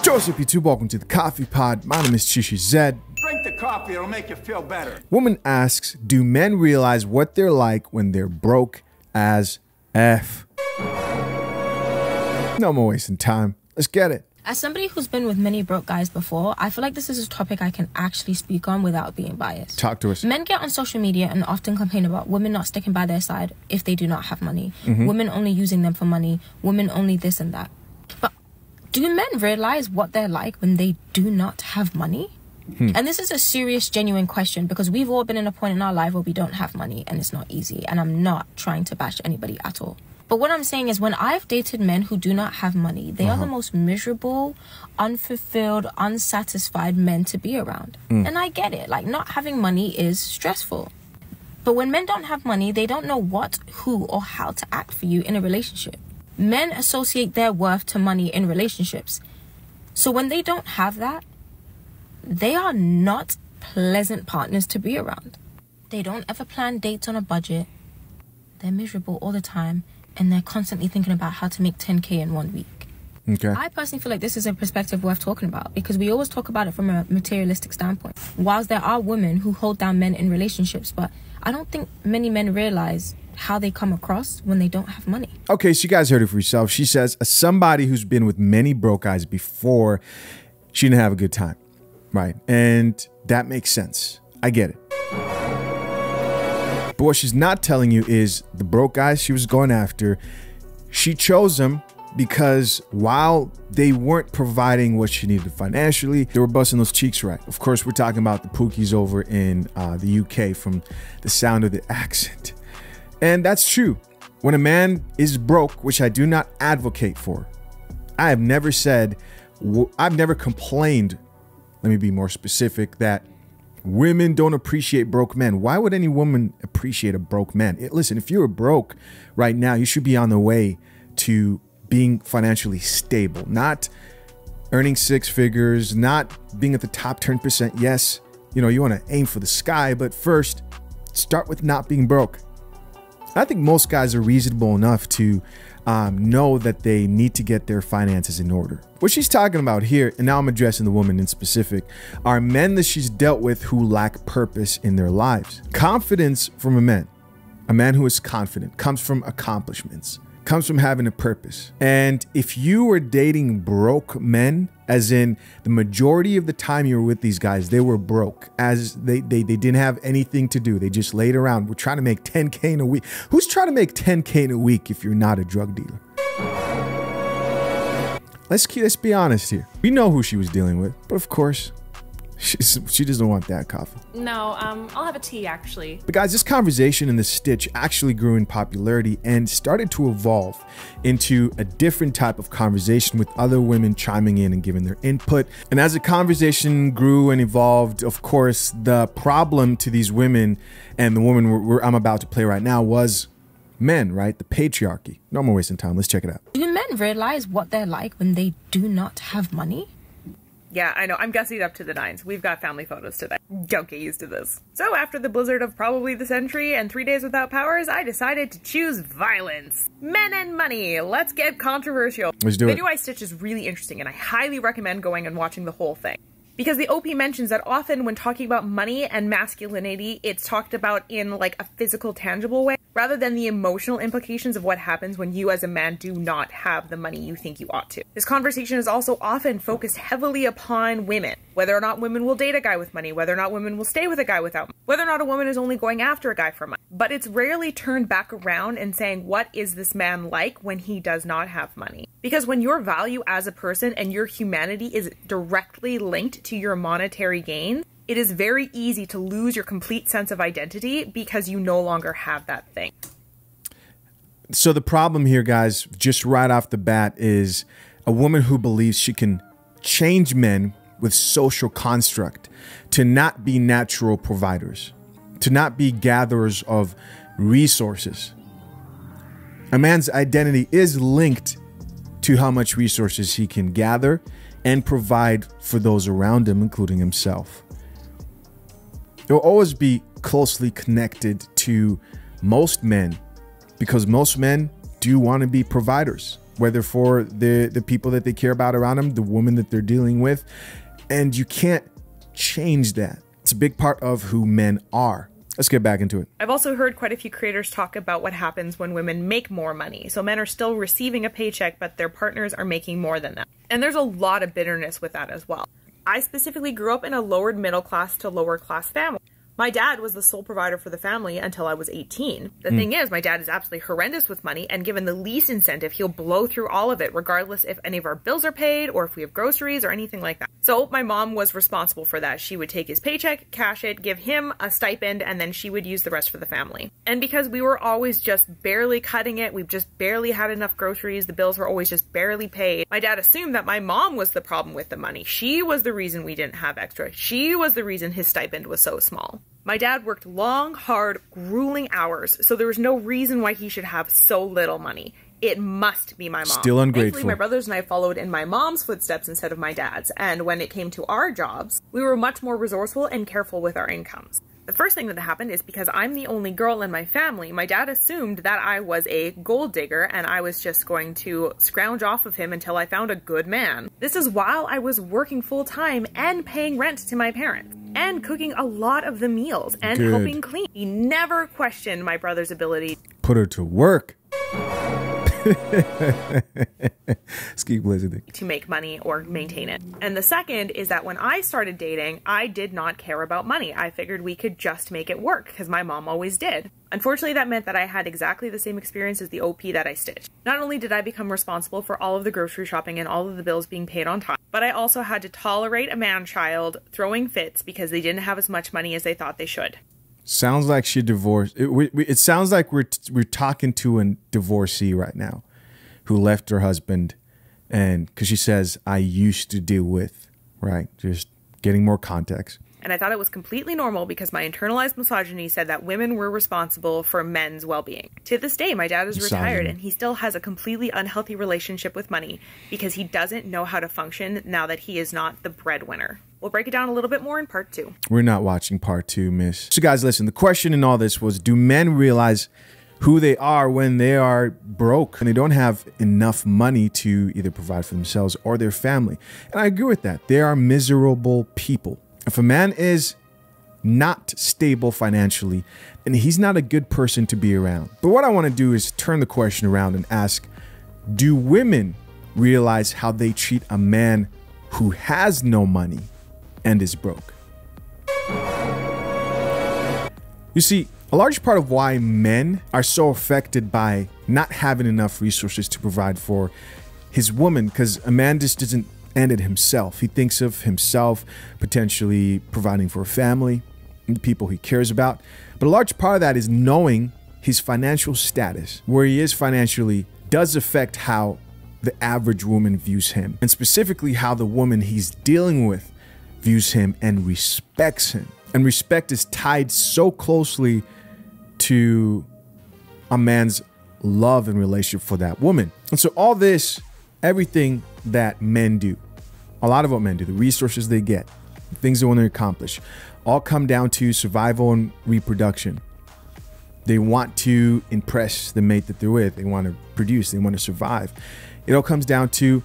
Joseph P2, welcome to the Coffee Pod. My name is Chishi Zed. Drink the coffee, it'll make you feel better. Woman asks, do men realize what they're like when they're broke as F? No more wasting time. Let's get it. As somebody who's been with many broke guys before, I feel like this is a topic I can actually speak on without being biased. Talk to us. Men get on social media and often complain about women not sticking by their side if they do not have money. Women only using them for money. Women only this and that. But do men realize what they're like when they do not have money? And this is a serious, genuine question because we've all been in a point in our life where we don't have money and it's not easy. And I'm not trying to bash anybody at all. But what I'm saying is when I've dated men who do not have money, they are the most miserable, unfulfilled, unsatisfied men to be around. And I get it. Like, not having money is stressful. But when men don't have money, they don't know what, who, or how to act for you in a relationship. Men associate their worth to money in relationships. So when they don't have that, they are not pleasant partners to be around. They don't ever plan dates on a budget. They're miserable all the time. And they're constantly thinking about how to make 10K in 1 week. Okay. I personally feel like this is a perspective worth talking about because we always talk about it from a materialistic standpoint. Whilst there are women who hold down men in relationships, but I don't think many men realize how they come across when they don't have money. Okay, so you guys heard it for yourself. She says, as somebody who's been with many broke guys before, she didn't have a good time, right? And that makes sense. I get it. But what she's not telling you is the broke guys she was going after, she chose them because while they weren't providing what she needed financially, they were busting those cheeks right. Of course, we're talking about the Pookies over in the UK from the sound of the accent. And that's true. When a man is broke, which I do not advocate for, I have never said, I've never complained, let me be more specific, that women don't appreciate broke men. Why would any woman appreciate a broke man? Listen, if you're broke right now, you should be on the way to being financially stable, not earning six figures, not being at the top 10%. Yes, you know, you want to aim for the sky, but first start with not being broke. I think most guys are reasonable enough to know that they need to get their finances in order. What she's talking about here, and now I'm addressing the woman in specific, are men that she's dealt with who lack purpose in their lives. Confidence from a man who is confident, comes from accomplishments, comes from having a purpose. And if you were dating broke men, as in the majority of the time you were with these guys, they were broke, as they didn't have anything to do. They just laid around. We're trying to make 10K in a week. Who's trying to make 10K in a week if you're not a drug dealer? Let's be honest here. We know who she was dealing with, but of course, she doesn't want that coffee. No, I'll have a tea actually. But guys, this conversation in the Stitch actually grew in popularity and started to evolve into a different type of conversation with other women chiming in and giving their input. And as the conversation grew and evolved, of course, the problem to these women and the woman I'm about to play right now was men, right? The patriarchy. No more wasting time. Let's check it out. Do men realize what they're like when they do not have money? Yeah, I know. I'm gussied up to the nines. We've got family photos today. Don't get used to this. So after the blizzard of probably the century and 3 days without powers, I decided to choose violence. Men and money. Let's get controversial. Let's do it. Video I Stitch is really interesting and I highly recommend going and watching the whole thing. Because the OP mentions that often when talking about money and masculinity, it's talked about in like a physical, tangible way, rather than the emotional implications of what happens when you as a man do not have the money you think you ought to. This conversation is also often focused heavily upon women, whether or not women will date a guy with money, whether or not women will stay with a guy without money, whether or not a woman is only going after a guy for money. But it's rarely turned back around and saying, what is this man like when he does not have money? Because when your value as a person and your humanity is directly linked to your monetary gain, it is very easy to lose your complete sense of identity because you no longer have that thing. So the problem here, guys, just right off the bat, is a woman who believes she can change men with social construct to not be natural providers, to not be gatherers of resources. A man's identity is linked to how much resources he can gather and provide for those around him, including himself. It will always be closely connected to most men because most men do want to be providers. whether for the people that they care about around them, the woman that they're dealing with. And you can't change that. It's a big part of who men are. Let's get back into it. I've also heard quite a few creators talk about what happens when women make more money. So men are still receiving a paycheck, but their partners are making more than them. And there's a lot of bitterness with that as well. I specifically grew up in a lower middle class to lower class family. My dad was the sole provider for the family until I was 18. The thing is, my dad is absolutely horrendous with money, and given the least incentive, he'll blow through all of it, regardless if any of our bills are paid or if we have groceries or anything like that. So my mom was responsible for that. She would take his paycheck, cash it, give him a stipend, and then she would use the rest for the family. And because we were always just barely cutting it, we just barely had enough groceries, the bills were always just barely paid, my dad assumed that my mom was the problem with the money. She was the reason we didn't have extra. She was the reason his stipend was so small. My dad worked long, hard, grueling hours, so there was no reason why he should have so little money. It must be my mom. Still ungrateful. Thankfully, my brothers and I followed in my mom's footsteps instead of my dad's, and when it came to our jobs, we were much more resourceful and careful with our incomes. The first thing that happened is because I'm the only girl in my family, my dad assumed that I was a gold digger and I was just going to scrounge off of him until I found a good man. This is while I was working full-time and paying rent to my parents, and cooking a lot of the meals and helping clean. He never questioned my brother's ability. Put her to work. Let's keep listening. To make money or maintain it. And the second is that when I started dating, I did not care about money. I figured we could just make it work because my mom always did. Unfortunately, that meant that I had exactly the same experience as the OP that I stitched. Not only did I become responsible for all of the grocery shopping and all of the bills being paid on time, but I also had to tolerate a man-child throwing fits because they didn't have as much money as they thought they should. Sounds like she divorced. It sounds like we're talking to a divorcee right now who left her husband, and because she says, I used to deal with, right? Just getting more context. And I thought it was completely normal because my internalized misogyny said that women were responsible for men's well-being. To this day, my dad is retired and he still has a completely unhealthy relationship with money because he doesn't know how to function now that he is not the breadwinner. We'll break it down a little bit more in part 2. We're not watching part 2, miss. So guys, listen, the question in all this was, do men realize who they are when they are broke and they don't have enough money to either provide for themselves or their family? And I agree with that. They are miserable people. If a man is not stable financially, then he's not a good person to be around. But what I want to do is turn the question around and ask, do women realize how they treat a man who has no money and is broke? You see, a large part of why men are so affected by not having enough resources to provide for his woman, because a man just doesn't end it himself. He thinks of himself potentially providing for a family and the people he cares about. But a large part of that is knowing his financial status, where he is financially, does affect how the average woman views him, and specifically how the woman he's dealing with views him and respects him. And respect is tied so closely to a man's love and relationship for that woman. And so all this, everything that men do, a lot of what men do, the resources they get, the things they want to accomplish, all come down to survival and reproduction. They want to impress the mate that they're with. They want to produce. They want to survive. It all comes down to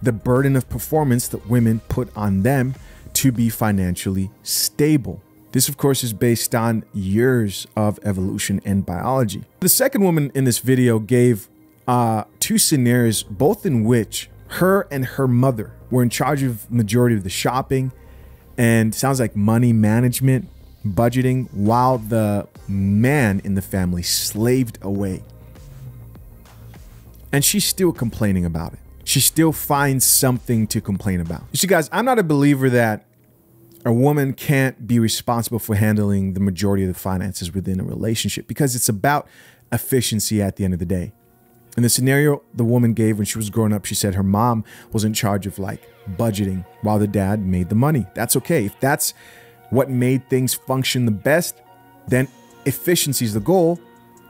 the burden of performance that women put on them to be financially stable. This, of course, is based on years of evolution and biology. The second woman in this video gave 2 scenarios, both in which her and her mother were in charge of majority of the shopping and sounds like money management, budgeting, while the man in the family slaved away. And she's still complaining about it. She still finds something to complain about. You see, guys, I'm not a believer that a woman can't be responsible for handling the majority of the finances within a relationship, because it's about efficiency at the end of the day. In the scenario the woman gave when she was growing up, she said her mom was in charge of like budgeting while the dad made the money. That's okay. If that's what made things function the best, then efficiency is the goal.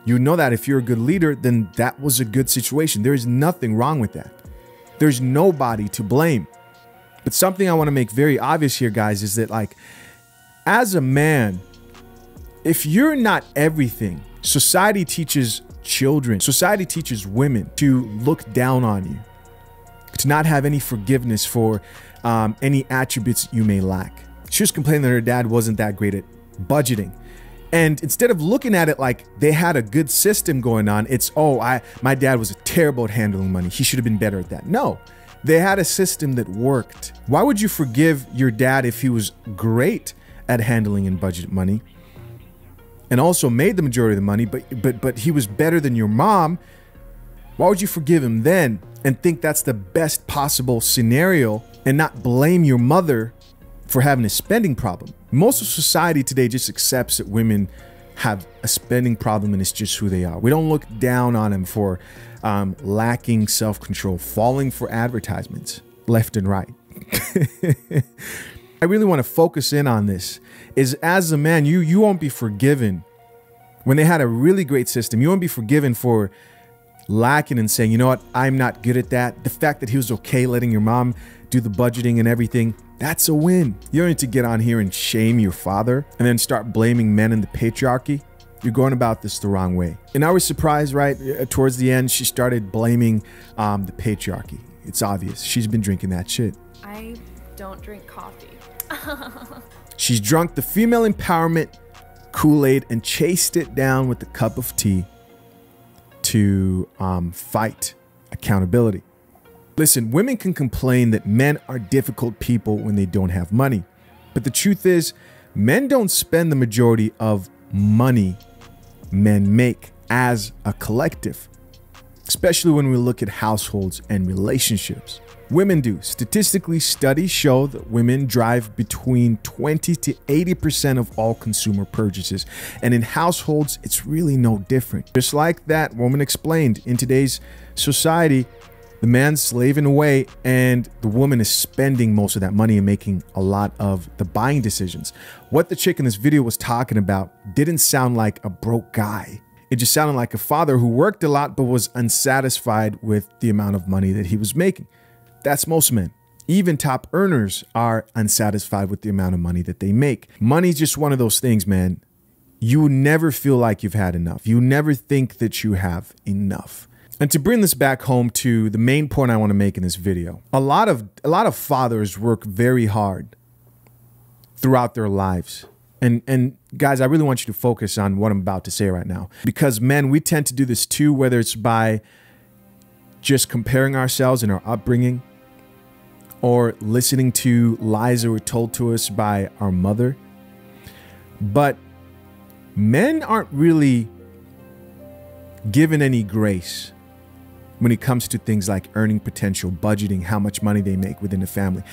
You know that if you're a good leader, then that was a good situation. There is nothing wrong with that. There's nobody to blame. But something I want to make very obvious here, guys, is that like, as a man, if you're not everything Society teaches children, society teaches women to look down on you, to not have any forgiveness for any attributes you may lack. She was complaining that her dad wasn't that great at budgeting. And instead of looking at it like they had a good system going on, it's, oh, my dad was terrible at handling money. He should have been better at that. No, they had a system that worked. Why would you forgive your dad if he was great at handling and budget money and also made the majority of the money, but he was better than your mom? Why would you forgive him then and think that's the best possible scenario and not blame your mother for having a spending problem? Most of society today just accepts that women have a spending problem and it's just who they are. We don't look down on them for lacking self-control, falling for advertisements left and right. I really want to focus in on this is as a man, you won't be forgiven when they had a really great system. You won't be forgiven for lacking and saying, you know what, I'm not good at that. The fact that he was okay letting your mom do the budgeting and everything, that's a win. You don't need to get on here and shame your father and then start blaming men in the patriarchy. You're going about this the wrong way. And I was surprised, right? Towards the end, she started blaming the patriarchy. It's obvious. She's been drinking that shit. I don't drink coffee. She's drunk the female empowerment Kool-Aid and chased it down with a cup of tea to fight accountability. Listen, women can complain that men are difficult people when they don't have money. But the truth is, men don't spend the majority of money men make as a collective, especially when we look at households and relationships. Women do. Statistically, studies show that women drive between 20 to 80% of all consumer purchases. And in households, it's really no different. Just like that woman explained, in today's society, the man's slaving away and the woman is spending most of that money and making a lot of the buying decisions. What the chick in this video was talking about didn't sound like a broke guy. It just sounded like a father who worked a lot but was unsatisfied with the amount of money that he was making. That's most men. Even top earners are unsatisfied with the amount of money that they make. Money's just one of those things, man. You never feel like you've had enough. You never think that you have enough. And to bring this back home to the main point I want to make in this video, a lot of fathers work very hard throughout their lives. And guys, I really want you to focus on what I'm about to say right now, because men, we tend to do this too, whether it's by just comparing ourselves and our upbringing or listening to lies that were told to us by our mother. But men aren't really given any grace when it comes to things like earning potential, budgeting, how much money they make within the family.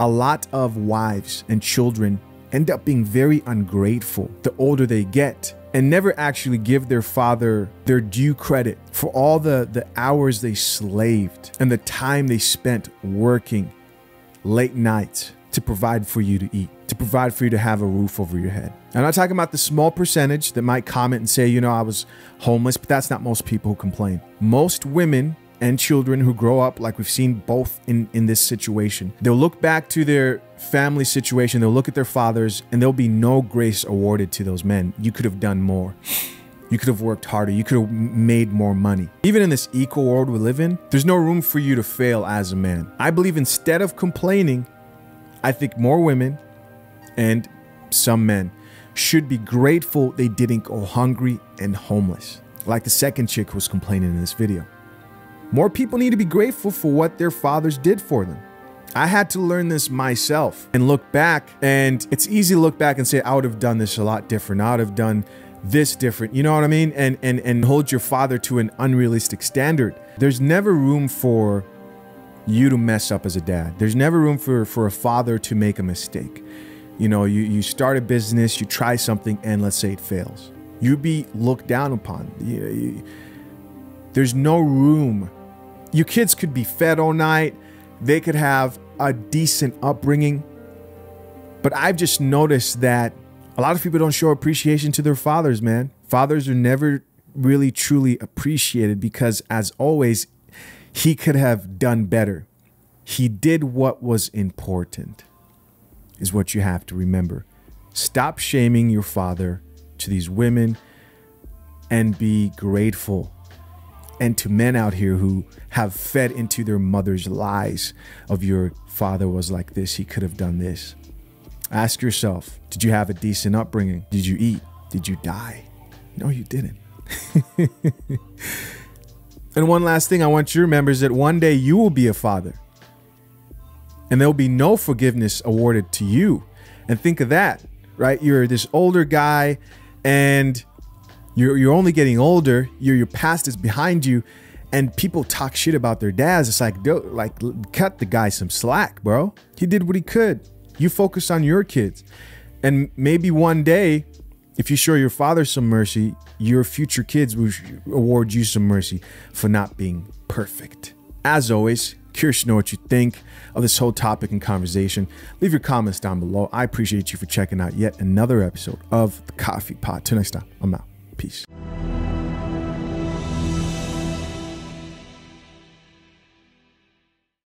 A lot of wives and children end up being very ungrateful the older they get and never actually give their father their due credit for all the hours they slaved and the time they spent working late nights to provide for you to eat, to provide for you to have a roof over your head. I'm not talking about the small percentage that might comment and say, you know, I was homeless, but that's not most people who complain. Most women and children who grow up, like we've seen both in this situation, they'll look back to their family situation, they'll look at their fathers, and there'll be no grace awarded to those men. You could have done more. You could have worked harder. You could have made more money. Even in this equal world we live in, there's no room for you to fail as a man. I believe instead of complaining, I think more women and some men should be grateful they didn't go hungry and homeless, like the second chick who was complaining in this video. More people need to be grateful for what their fathers did for them. I had to learn this myself and look back, and it's easy to look back and say, I would have done this a lot different. I would have done this different. You know what I mean? And hold your father to an unrealistic standard. There's never room for you to mess up as a dad. There's never room for a father to make a mistake. You know, you start a business, you try something, and let's say it fails. You'd be looked down upon. There's no room. Your kids could be fed all night. They could have a decent upbringing. But I've just noticed that a lot of people don't show appreciation to their fathers, man. Fathers are never really truly appreciated because, as always, he could have done better. He did what was important, is what you have to remember. Stop shaming your father to these women and be grateful. And to men out here who have fed into their mother's lies of your father was like this, he could have done this. Ask yourself, did you have a decent upbringing? Did you eat? Did you die? No, you didn't. And one last thing I want you to remember is that one day you will be a father. And there'll be no forgiveness awarded to you. And think of that, right? You're this older guy and you're only getting older. Your past is behind you, and people talk shit about their dads. It's like, cut the guy some slack, bro. He did what he could. You focus on your kids. And maybe one day, if you show your father some mercy, your future kids will award you some mercy for not being perfect. As always, curious to know what you think of this whole topic and conversation. Leave your comments down below. I appreciate you for checking out yet another episode of The Coffee Pot. Till next time, I'm out. Peace.